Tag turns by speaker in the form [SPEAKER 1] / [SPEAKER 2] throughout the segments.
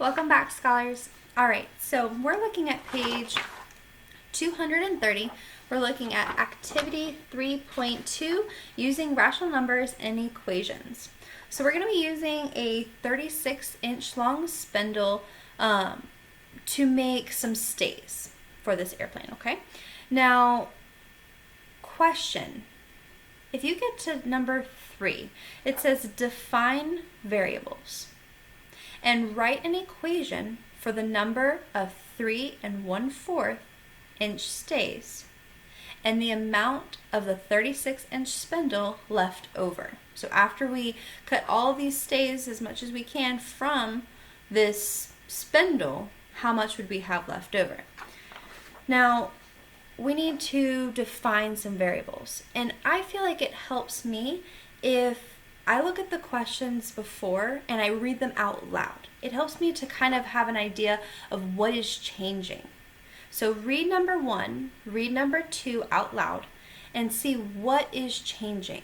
[SPEAKER 1] Welcome back, scholars. All right, so we're looking at page 230. We're looking at activity 3.2, using rational numbers and equations. So we're going to be using a 36-inch long spindle to make some stays for this airplane, okay? Now, question. If you get to number 3, it says define variables and write an equation for the number of 3 1/4 inch stays and the amount of the 36-inch spindle left over. So after we cut all these stays as much as we can from this spindle, how much would we have left over? Now, we need to define some variables, and I feel like it helps me if I look at the questions before and I read them out loud. It helps me to kind of have an idea of what is changing. So read number 1, read number 2 out loud, and see what is changing.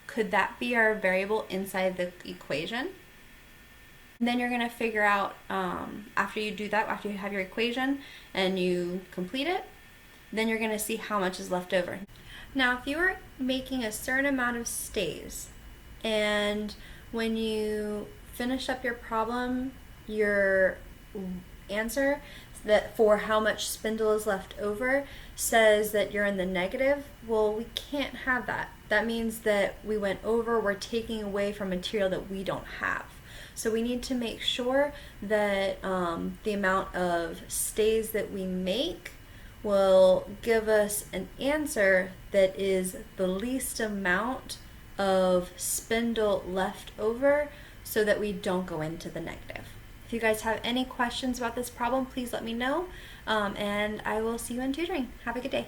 [SPEAKER 1] Could that be our variable inside the equation? And then you're going to figure out, after you do that, after you have your equation and you complete it, then you're going to see how much is left over. Now, if you are making a certain amount of stays, and when you finish up your problem, your answer that for how much spindle is left over says that you're in the negative, well, we can't have that. That means that we went over, we're taking away from material that we don't have. So we need to make sure that the amount of stays that we make will give us an answer that is the least amount of spindle left over so that we don't go into the negative. If you guys have any questions about this problem, please let me know, and I will see you in tutoring. Have a good day.